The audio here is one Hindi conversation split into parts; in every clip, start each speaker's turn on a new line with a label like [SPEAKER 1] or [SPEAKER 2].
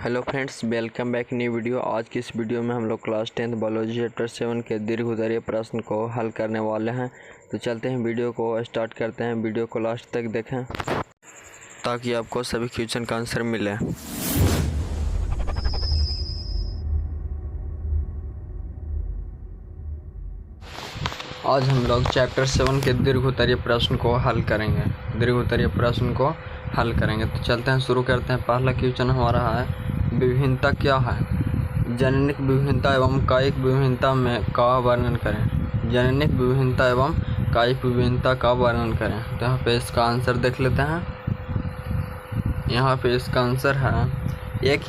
[SPEAKER 1] Hello friends, welcome back new video. आज की इस वीडियो में हम लोग क्लास 10 बायोलॉजी चैप्टर 7 के दीर्घउदरीय प्रश्न को हल करने वाले हैं। तो चलते हैं, वीडियो को स्टार्ट करते हैं। वीडियो को लास्ट तक देखें ताकि आपको सभी क्वेश्चन का आंसर मिले। आज हम लोग चैप्टर 7 के दीर्घउदरीय प्रश्न को हल करेंगे। तो चलते हैं, शुरू करते हैं। पहला क्वेश्चन हमारा है, विभिन्नता क्या है? जननिक विभिन्नता एवं कायिक विभिन्नता में का वर्णन करें। जननिक विभिन्नता एवं कायिक विभिन्नता का वर्णन करें। तो यहाँ पे इसका आंसर देख लेते हैं। यहाँ पे इसका आंसर है, एक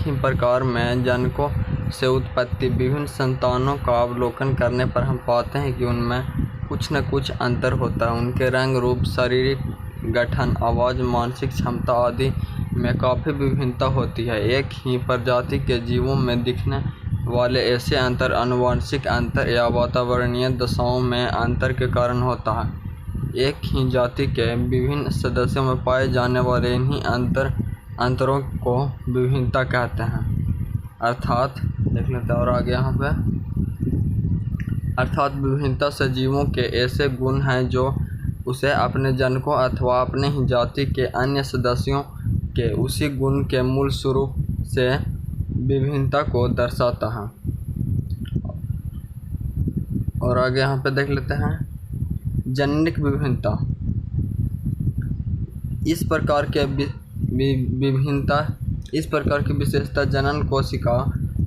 [SPEAKER 1] ही प्रकार में जनकों से उत्पत्ति विभिन्न संतानों का अवलोकन करने पर हम पाते हैं कि उनमें कुछ न कुछ अंतर होता है। उनके रंग, रूप, शारीरिक गठन, आवाज़, मानसिक क्षमता आदि में काफ़ी विभिन्नता होती है। एक ही प्रजाति के जीवों में दिखने वाले ऐसे अंतर आनुवंशिक अंतर या वातावरणीय दशाओं में अंतर के कारण होता है। एक ही जाति के विभिन्न सदस्यों में पाए जाने वाले इन्हीं अंतरों को विभिन्नता कहते हैं। अर्थात देख लेते हैं और आगे यहाँ पे, अर्थात विभिन्नता से जीवों के ऐसे गुण हैं जो उसे अपने जनकों अथवा अपने ही जाति के अन्य सदस्यों के उसी गुण के मूल स्वरूप से विभिन्नता को दर्शाता है। और आगे यहाँ पे देख लेते हैं, जननिक विभिन्नता। इस प्रकार की विशेषता जनन कोशिका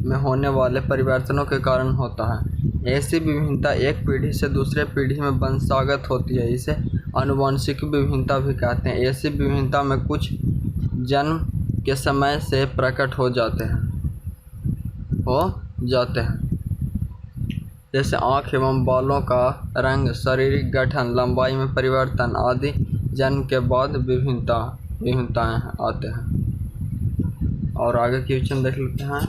[SPEAKER 1] में होने वाले परिवर्तनों के कारण होता है। ऐसी विभिन्नता एक पीढ़ी से दूसरे पीढ़ी में वंशागत होती है। इसे आनुवंशिक विभिन्नता भी कहते हैं। ऐसी विभिन्नता में कुछ जन्म के समय से प्रकट हो जाते हैं, जैसे आँख एवं बालों का रंग, शारीरिक गठन, लंबाई में परिवर्तन आदि जन्म के बाद विभिन्नताएं आते हैं। और आगे क्वेश्चन देख लेते हैं।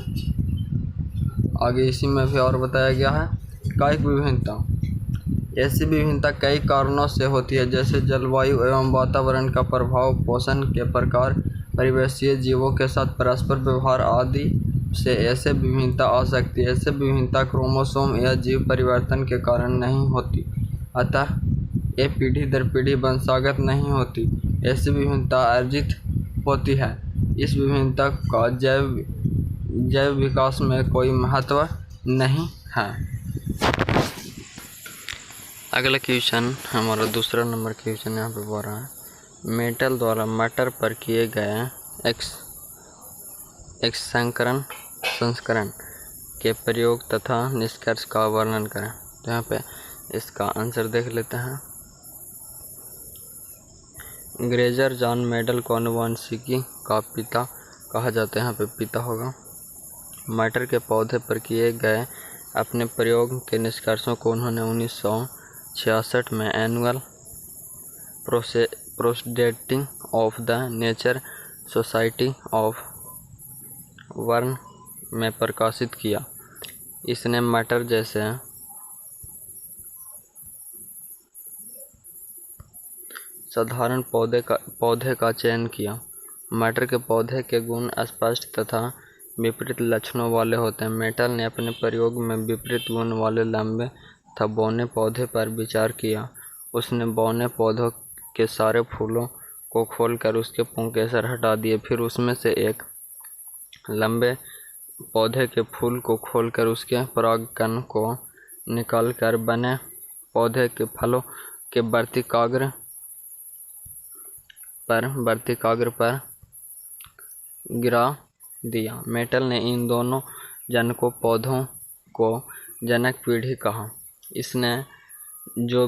[SPEAKER 1] आगे इसी में भी और बताया गया है, कायिक विभिन्नता। ऐसी विभिन्नता कई कारणों से होती है, जैसे जलवायु एवं वातावरण का प्रभाव, पोषण के प्रकार, परिवेशीय जीवों के साथ परस्पर व्यवहार आदि से ऐसे विभिन्नता आ सकती है। ऐसे विभिन्नता क्रोमोसोम या जीव परिवर्तन के कारण नहीं होती, अतः ये पीढ़ी दर पीढ़ी वंशागत नहीं होती। ऐसी विभिन्नता अर्जित होती है। इस विभिन्नता का जैव विकास में कोई महत्व नहीं है। अगला क्वेश्चन हमारा दूसरा नंबर क्वेश्चन यहाँ पे बोल रहा है, मेटल द्वारा मटर पर किए गए संस्करण के प्रयोग तथा निष्कर्ष का वर्णन करें। तो यहाँ पे इसका आंसर देख लेते हैं। ग्रेजर जॉन मेडल को आनुवंशिकी का पिता कहा जाता है। यहाँ पे पिता होगा। मटर के पौधे पर किए गए अपने प्रयोग के निष्कर्षों को उन्होंने 1966 में annual proceeding of the nature society of burn में प्रकाशित किया। इसने मटर जैसे साधारण पौधे का चयन किया। मटर के पौधे के गुण स्पष्ट तथा विपरीत लक्षणों वाले होते हैं। मेटल ने अपने प्रयोग में विपरीत गुण वाले लंबे तथा बौने पौधे पर विचार किया। उसने बौने पौधों के सारे फूलों को खोलकर उसके पुंकेसर हटा दिए। फिर उसमें से एक लंबे पौधे के फूल को खोलकर उसके परागकण को निकालकर बने पौधे के फलों के वर्तिकाग्र पर गिरा दिया। मेटल ने इन दोनों जनकों पौधों को जनक पीढ़ी कहा। इसने जो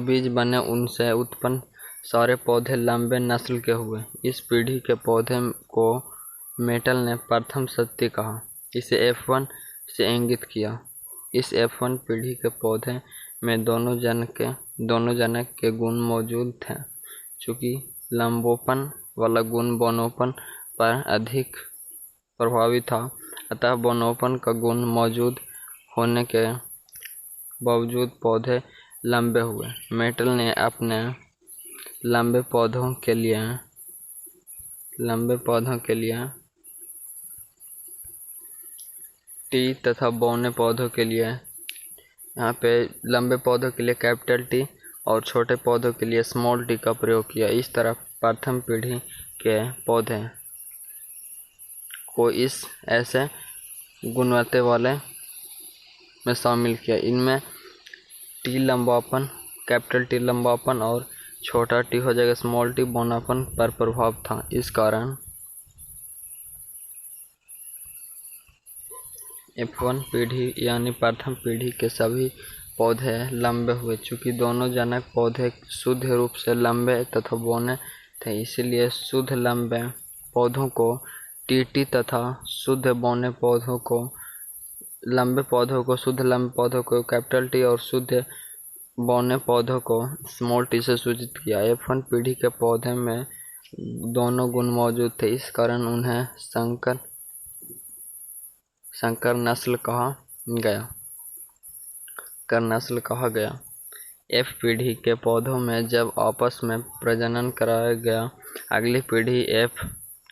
[SPEAKER 1] बीज बने उनसे उत्पन्न सारे पौधे लंबे नस्ल के हुए। इस पीढ़ी के पौधे को मेटल ने प्रथम सत्य कहा। इसे F1 से इंगित किया। इस F1 पीढ़ी के पौधे में दोनों जनक के गुण मौजूद थे। चूँकि लंबोपन वाला गुण बौनोपन पर अधिक प्रभावी था, अतः बौनोपन का गुण मौजूद होने के बावजूद पौधे लंबे हुए। मेटल ने अपने लंबे पौधों के लिए लंबे पौधों के लिए टी तथा बौने पौधों के लिए, यहाँ पे लंबे पौधों के लिए कैपिटल टी और छोटे पौधों के लिए स्मॉल टी का प्रयोग किया। इस तरह प्रथम पीढ़ी के पौधे को इस ऐसे गुणवत्ता वाले में शामिल किया। इनमें टी लंबापन, कैपिटल टी लंबापन और छोटा टी हो जाएगा स्मॉल टी बौनापन पर प्रभाव था। इस कारण F1 पीढ़ी यानी प्रथम पीढ़ी के सभी पौधे लंबे हुए। चूँकि दोनों जनक पौधे शुद्ध रूप से लंबे तथा बौने थे, इसलिए शुद्ध लंबे पौधों को टीटी तथा शुद्ध बौने पौधों को लंबे पौधों को शुद्ध लंबे पौधों को कैपिटल टी और शुद्ध बौने पौधों को स्मॉल टी से सूचित किया। F1 पीढ़ी के पौधे में दोनों गुण मौजूद थे, इस कारण उन्हें संकर नस्ल कहा गया। F पीढ़ी के पौधों में जब आपस में प्रजनन कराया गया, अगली पीढ़ी F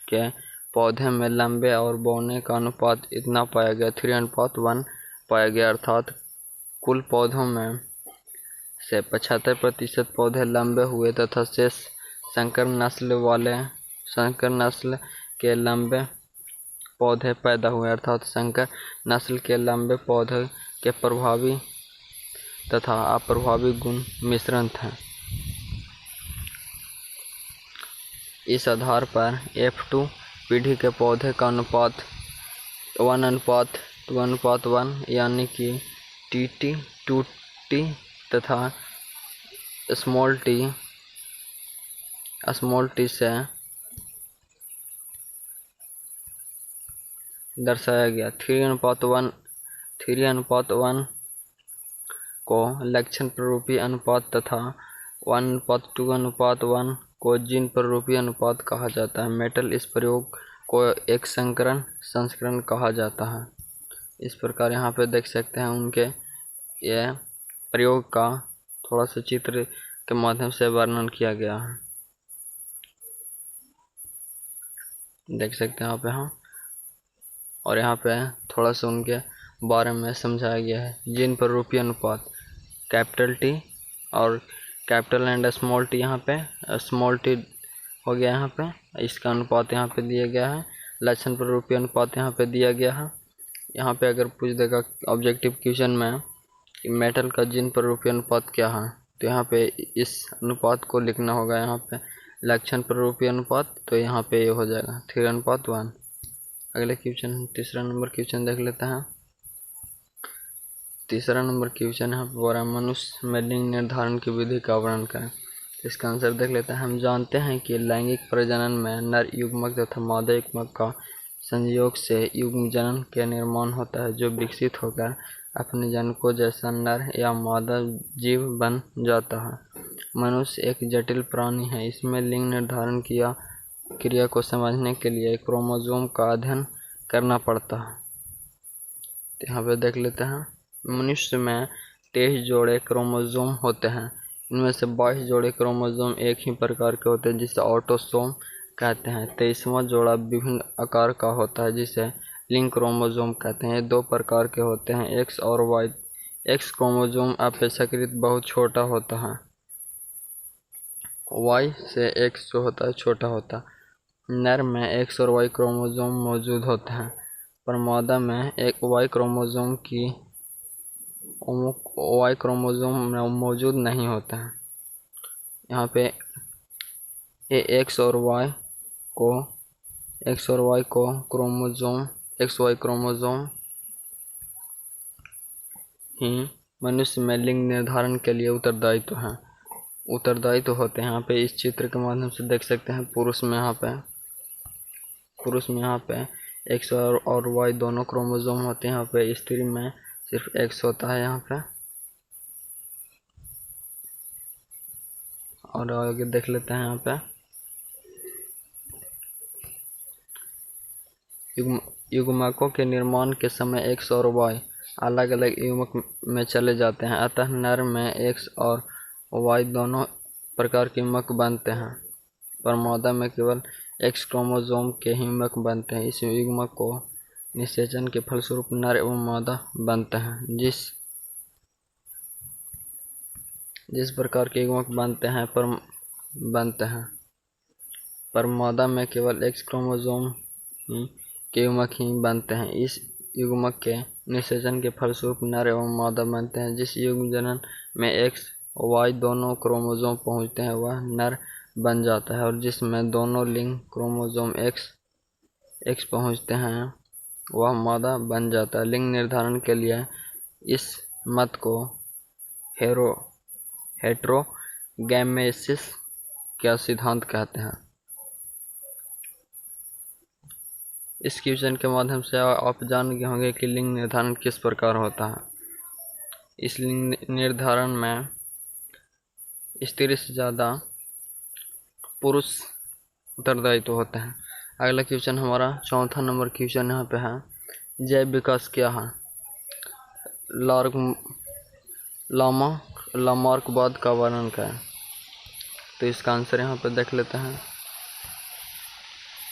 [SPEAKER 1] के पौधे में लंबे और बौने का अनुपात इतना पाया गया 3:1 पाया गया, अर्थात कुल पौधों में से 75% पौधे लंबे हुए तथा शेष संकर नस्ल के लंबे पौधे पैदा हुए, अर्थात संकर नस्ल के लंबे पौधे के प्रभावी तथा अप्रभावी गुण मिश्रण थे। इस आधार पर F2 पीढ़ी के पौधे का अनुपात 1:2:1 यानी कि टीटी 2T तथा स्मॉल टी से दर्शाया गया। 3:1 को लक्षण प्ररूपी अनुपात तथा 1:2:1 को जीन प्ररूपी अनुपात कहा जाता है। मेटल इस प्रयोग को एक संस्करण कहा जाता है। इस प्रकार यहाँ पे देख सकते हैं उनके यह प्रयोग का थोड़ा सा चित्र के माध्यम से वर्णन किया गया है, देख सकते हैं यहाँ पे। हाँ, और यहाँ पे थोड़ा सा उनके बारे में समझाया गया है। जीन प्ररूपी अनुपात कैपिटल टी और कैपिटल एंड स्मॉल टी, यहाँ पे स्मॉल टी हो गया, यहाँ पे इसका अनुपात यहाँ पे दिया गया है। लक्षण प्ररूपी अनुपात यहाँ पे दिया गया है। यहाँ पे अगर पूछ देगा ऑब्जेक्टिव क्वेश्चन में कि मेटल का जीन प्ररूपी अनुपात क्या है, तो यहाँ पे इस अनुपात को लिखना होगा। यहाँ पे लक्षण प्ररूपी अनुपात, तो यहाँ पे ये हो जाएगा 3:1। अगले क्वेश्चन, तीसरा नंबर क्वेश्चन देख लेते हैं। तीसरा नंबर क्वेश्चन यहाँ पर मनुष्य में लिंग निर्धारण की विधि का वर्णन करें। इसका आंसर देख लेते हैं। हम जानते हैं कि लैंगिक प्रजनन में नर युग्मक तथा मादा युग्मक का संयोग से युग्मजनन के निर्माण होता है, जो विकसित होकर अपने जनकों जैसा नर या मादा जीव बन जाता है। मनुष्य एक जटिल प्राणी है। इसमें लिंग निर्धारण की क्रिया को समझने के लिए क्रोमोसोम का अध्ययन करना पड़ता है। तो यहाँ पे देख लेते हैं। मनुष्य में 23 जोड़े क्रोमोसोम होते हैं। इनमें से 22 जोड़े क्रोमोसोम एक ही प्रकार के होते हैं, जिसे ऑटोसोम कहते हैं। 23वां जोड़ा विभिन्न आकार का होता है, जिसे लिंक क्रोमोसोम कहते हैं। ये 2 प्रकार के होते हैं, एक्स और वाई। एक्स क्रोमोसोम अपेक्षाकृत बहुत छोटा होता है, वाई से एक्स जो होता है छोटा होता है। नर में एक्स और वाई क्रोमोसोम मौजूद होते हैं, पर मादा में एक वाई क्रोमोसोम मौजूद नहीं होता है। यहाँ पे ये एक्स और वाई क्रोमोसोम XY क्रोमोसोम ही मनुष्य में लिंग निर्धारण के लिए उत्तरदायित्व होते हैं। यहाँ पे इस चित्र के माध्यम से देख सकते हैं। पुरुष में यहाँ पे एक्स और वाई दोनों क्रोमोसोम होते हैं। यहाँ पे स्त्री में सिर्फ एक्स होता है यहाँ पे। और आगे देख लेते हैं। यहाँ पे युग्मकों के निर्माण के समय एक्स और वाई अलग अलग युग्मक में चले जाते हैं, अतः नर में एक्स और वाई दोनों प्रकार के युग्मक बनते हैं, पर मादा में केवल एक्स क्रोमोसोम के युग्मक बनते हैं। इस युग्मक को निषेचन के फलस्वरूप नर एवं मादा बनते हैं। जिस प्रकार के युग्मक बनते हैं पर मादा में केवल एक्स क्रोमोसोम के युग्मक ही बनते हैं। इस युग्मक के निषेचन के फलस्वरूप नर एवं मादा बनते हैं। जिस युग्मजनन में एक्स वाई दोनों क्रोमोसोम पहुंचते हैं वह नर बन जाता है, और जिसमें दोनों लिंग क्रोमोसोम एक्स पहुंचते हैं वह मादा बन जाता है। लिंग निर्धारण के लिए इस मत को हेटेरोगैमेसिस का सिद्धांत कहते हैं। इस क्वेश्चन के माध्यम से आप जान गए होंगे कि लिंग निर्धारण किस प्रकार होता है। इस लिंग निर्धारण में स्त्री से ज़्यादा पुरुष उत्तरदायित्व होते हैं। अगला क्वेश्चन हमारा 4 नंबर क्वेश्चन यहाँ पे है, जैव विकास क्या है? लामार्कवाद का वर्णन करें। तो इसका आंसर यहाँ पे देख लेते हैं।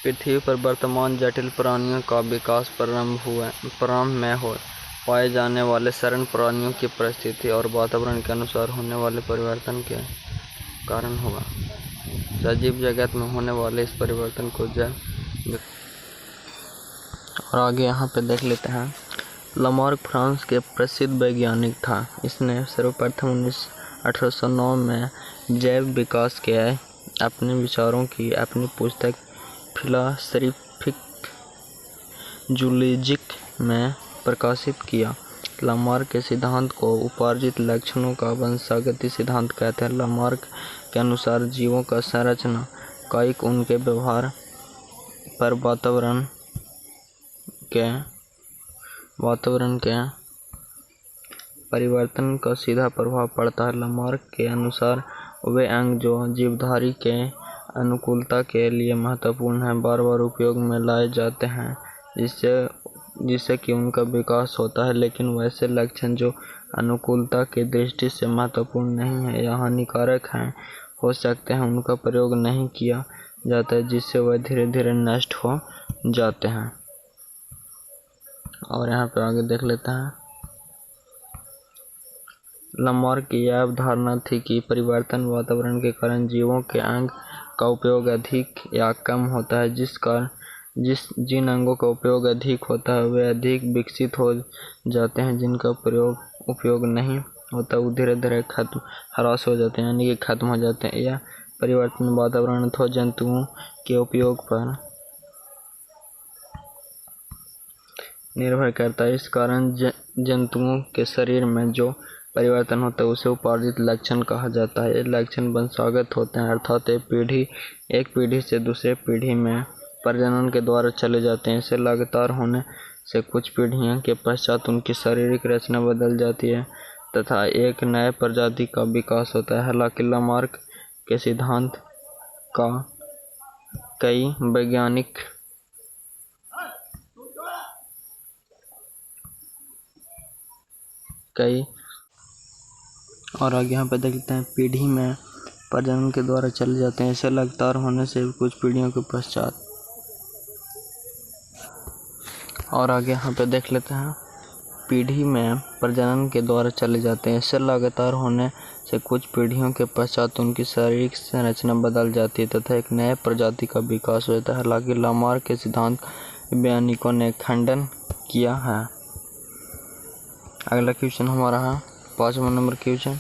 [SPEAKER 1] पृथ्वी पर वर्तमान जटिल प्राणियों का विकास प्रारंभ में पाए जाने वाले सरल प्राणियों की परिस्थिति और वातावरण के अनुसार होने वाले परिवर्तन के कारण हुआ। सजीव जगत में होने वाले इस परिवर्तन को और आगे यहाँ पे देख लेते हैं। लामार्क फ्रांस के प्रसिद्ध वैज्ञानिक था। इसने सर्वप्रथम 1809 में जैव विकास के अपने विचारों की अपनी पुस्तक फिलासफिक जूलॉजिक में प्रकाशित किया। लामार्क के सिद्धांत को उपार्जित लक्षणों का वंशागति सिद्धांत कहते हैं। लामार्क के अनुसार जीवों का संरचना कायिक उनके व्यवहार पर वातावरण के परिवर्तन का सीधा प्रभाव पड़ता है। लामार्क के अनुसार वे अंग जो जीवधारी के अनुकूलता के लिए महत्वपूर्ण हैं बार बार उपयोग में लाए जाते हैं, जिससे कि उनका विकास होता है। लेकिन वैसे लक्षण जो अनुकूलता की दृष्टि से महत्वपूर्ण नहीं है या हानिकारक हैं हो सकते हैं, उनका प्रयोग नहीं किया जाता है, जिससे वह धीरे धीरे नष्ट हो जाते हैं। और यहाँ पे आगे देख लेते हैं। लामार्क की यह अवधारणा थी कि परिवर्तन वातावरण के कारण जीवों के अंग का उपयोग अधिक या कम होता है। जिन अंगों का उपयोग अधिक होता है वे अधिक विकसित हो जाते हैं, जिनका उपयोग नहीं होता वो धीरे धीरे ह्रास हो जाते हैं, यानी कि खत्म हो जाते हैं। यह परिवर्तन वातावरण अथवा जंतुओं के उपयोग पर निर्भर करता है। इस कारण जंतुओं के शरीर में जो परिवर्तन होता है उसे उपार्जित लक्षण कहा जाता है। ये लक्षण वंशागत होते हैं, अर्थात एक पीढ़ी से दूसरे पीढ़ी में प्रजनन के द्वारा चले जाते हैं। इसे लगातार होने से कुछ पीढ़ियों के पश्चात उनकी शारीरिक रचना बदल जाती है तथा एक नए प्रजाति का विकास होता है। हालांकि लामार्क के सिद्धांत का कई वैज्ञानिक और आगे यहाँ पे देखते हैं, पीढ़ी में प्रजनन के द्वारा चले जाते हैं। इसे लगातार होने से कुछ पीढ़ियों के पश्चात और आगे यहाँ पे देख लेते हैं, पीढ़ी में प्रजनन के द्वारा चले जाते हैं। इससे लगातार होने से कुछ पीढ़ियों के पश्चात उनकी शारीरिक संरचना बदल जाती है तथा एक नए प्रजाति का विकास होता है। हालांकि लामार्क के सिद्धांत वैज्ञानिकों ने खंडन किया है। अगला क्वेश्चन हमारा है 5वां नंबर क्वेश्चन,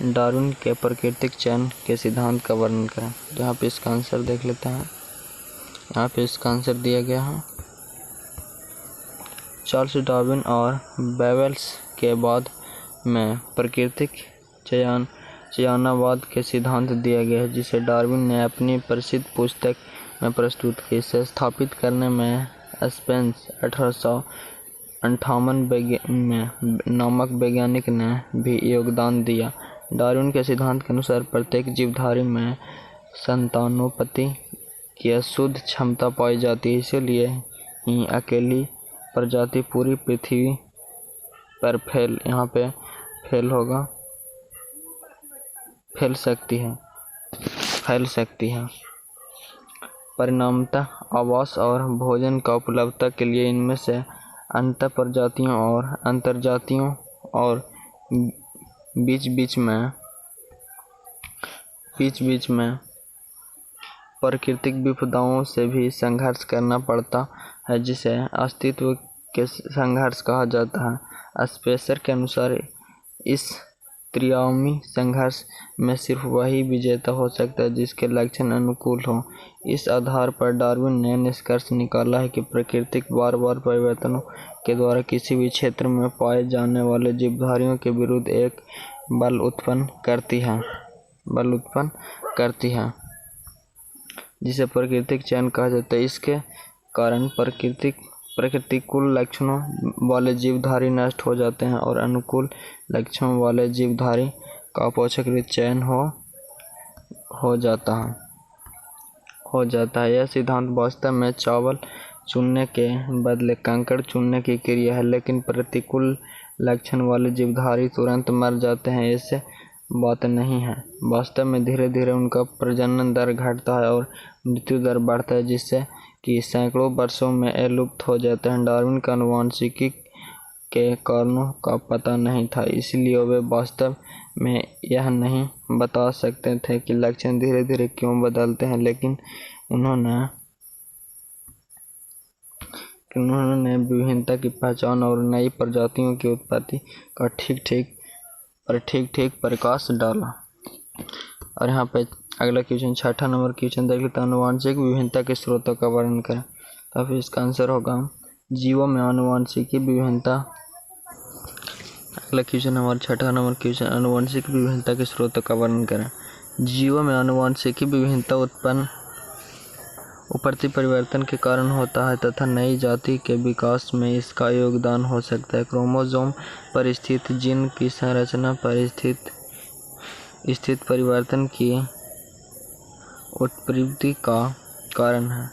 [SPEAKER 1] डार्विन के प्राकृतिक चयन के सिद्धांत का वर्णन करें। तो यहाँ पे इसका आंसर देख लेते हैं। यहाँ पे इसका आंसर दिया गया है, चार्ल्स डार्विन और बेवेल्स के बाद में प्राकृतिक चयनावाद के सिद्धांत दिया गया है, जिसे डार्विन ने अपनी प्रसिद्ध पुस्तक में प्रस्तुत किया। इसे स्थापित करने में स्पेंस 1858 में नामक वैज्ञानिक ने भी योगदान दिया। डार्विन के सिद्धांत के अनुसार प्रत्येक जीवधारी में संतानोत्पत्ति की शुद्ध क्षमता पाई जाती है, इसलिए ही अकेली प्रजाति पूरी पृथ्वी पर फैल सकती है। परिणामतः आवास और भोजन का उपलब्धता के लिए इनमें से अंतर प्रजातियों और अंतर्जातियों और बीच बीच में प्राकृतिक विपदाओं से भी संघर्ष करना पड़ता है, जिसे अस्तित्व के संघर्ष कहा जाता है। स्पेसर के अनुसार इस त्रिआयामी संघर्ष में सिर्फ वही विजेता हो सकता है जिसके लक्षण अनुकूल हों। इस आधार पर डार्विन ने निष्कर्ष निकाला है कि प्रकृति बार बार परिवर्तनों के द्वारा किसी भी क्षेत्र में पाए जाने वाले जीवधारियों के विरुद्ध एक बल उत्पन्न करती है जिसे प्राकृतिक चयन कहा जाता है। इसके कारण प्रतिकूल लक्षणों वाले जीवधारी नष्ट हो जाते हैं और अनुकूल लक्षणों वाले जीवधारी का अपेक्षाकृत चयन हो जाता है। यह सिद्धांत वास्तव में चावल चुनने के बदले कंकड़ चुनने की क्रिया है, लेकिन प्रतिकूल लक्षण वाले जीवधारी तुरंत मर जाते हैं ऐसे बात नहीं है। वास्तव में धीरे धीरे उनका प्रजनन दर घटता है और मृत्यु दर बढ़ता है, जिससे कि सैकड़ों वर्षों में ये लुप्त हो जाते हैं। डार्विन का आनुवंशिकी के कारणों का पता नहीं था, इसलिए वे वास्तव में यह नहीं बता सकते थे कि लक्षण धीरे धीरे क्यों बदलते हैं, लेकिन उन्होंने विभिन्नता की पहचान और नई प्रजातियों की उत्पत्ति का ठीक प्रकाश डाला। और यहाँ पे अगला क्वेश्चन 6 नंबर क्वेश्चन देख लेते हैं। आनुवंशिक विभिन्नता के स्रोतों का वर्णन करें। तो फिर इसका आंसर होगा जीवों में आनुवंशिक विभिन्नता। अगला क्वेश्चन हमारा 6 नंबर क्वेश्चन, आनुवंशिक विभिन्नता के स्रोतों का वर्णन करें। जीवों में आनुवंशिक विभिन्नता उत्पन्न उपरती परिवर्तन के कारण होता है तथा नई जाति के विकास में इसका योगदान हो सकता है। क्रोमोसोम पर स्थित जीन की संरचना पर स्थित परिवर्तन की उत्पत्ति का कारण है।